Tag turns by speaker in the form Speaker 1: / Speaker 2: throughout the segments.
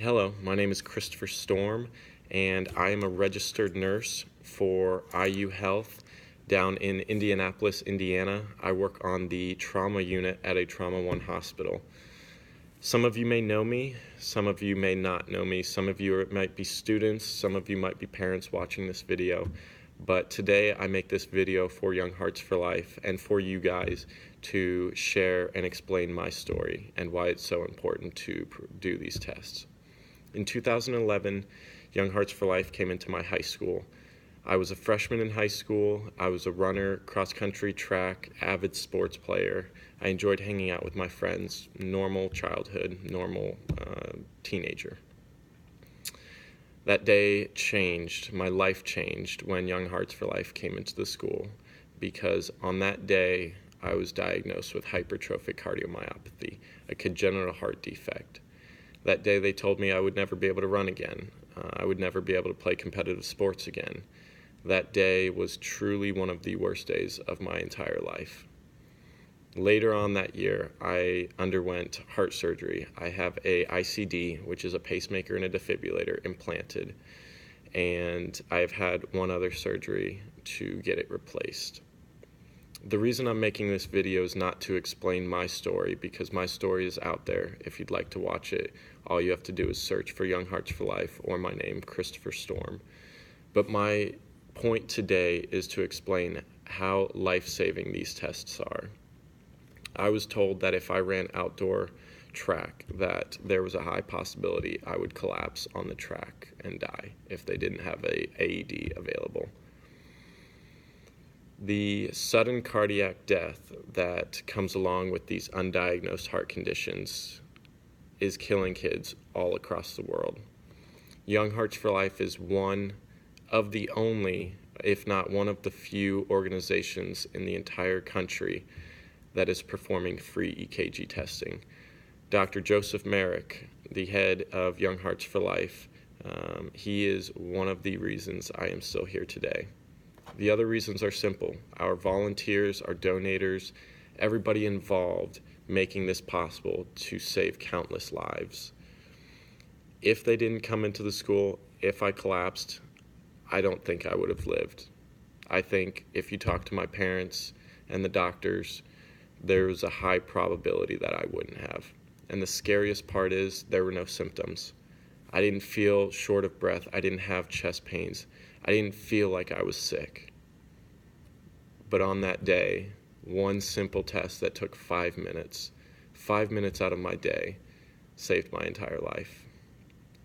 Speaker 1: Hello, my name is Christopher Storm, and I am a registered nurse for IU Health down in Indianapolis, Indiana. I work on the trauma unit at a Trauma One hospital. Some of you may know me, some of you may not know me. Some of you might be students, some of you might be parents watching this video. But today I make this video for Young Hearts for Life and for you guys to share and explain my story and why it's so important to do these tests. In 2011, Young Hearts for Life came into my high school. I was a freshman in high school. I was a runner, cross-country, track, avid sports player. I enjoyed hanging out with my friends, normal childhood, normal teenager. That day changed, my life changed when Young Hearts for Life came into the school, because on that day I was diagnosed with hypertrophic cardiomyopathy, a congenital heart defect. That day they told me I would never be able to run again. I would never be able to play competitive sports again. That day was truly one of the worst days of my entire life. Later on that year, I underwent heart surgery. I have a ICD, which is a pacemaker and a defibrillator, implanted, and I've had one other surgery to get it replaced. The reason I'm making this video is not to explain my story, because my story is out there. If you'd like to watch it, all you have to do is search for Young Hearts for Life or my name, Christopher Storm. But my point today is to explain how life-saving these tests are. I was told that if I ran outdoor track, that there was a high possibility I would collapse on the track and die if they didn't have a AED available. The sudden cardiac death that comes along with these undiagnosed heart conditions is killing kids all across the world. Young Hearts for Life is one of the only, if not one of the few organizations in the entire country that is performing free EKG testing. Dr. Joseph Merrick, the head of Young Hearts for Life, he is one of the reasons I am still here today. The other reasons are simple. Our volunteers, our donators, everybody involved making this possible to save countless lives. If they didn't come into the school, if I collapsed, I don't think I would have lived. I think if you talk to my parents and the doctors, there was a high probability that I wouldn't have. And the scariest part is there were no symptoms. I didn't feel short of breath. I didn't have chest pains. I didn't feel like I was sick. But on that day, one simple test that took 5 minutes out of my day, saved my entire life.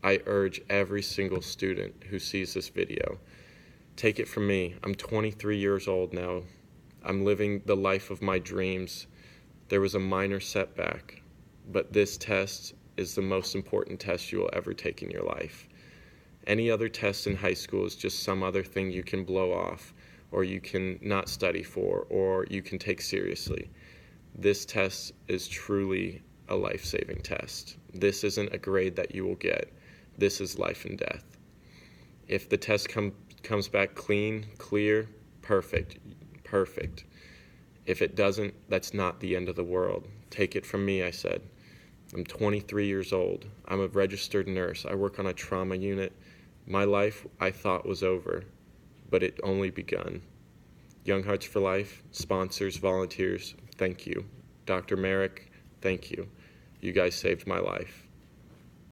Speaker 1: I urge every single student who sees this video, take it from me. I'm 23 years old now. I'm living the life of my dreams. There was a minor setback, but this test is the most important test you will ever take in your life. Any other test in high school is just some other thing you can blow off, or you can not study for, or you can take seriously. This test is truly a life-saving test. This isn't a grade that you will get. This is life and death. If the test comes back clean, clear, perfect. If it doesn't, that's not the end of the world. Take it from me, I said. I'm 23 years old. I'm a registered nurse. I work on a trauma unit. My life, I thought, was over, but it only begun. Young Hearts for Life, sponsors, volunteers, thank you. Dr. Merrick, thank you. You guys saved my life.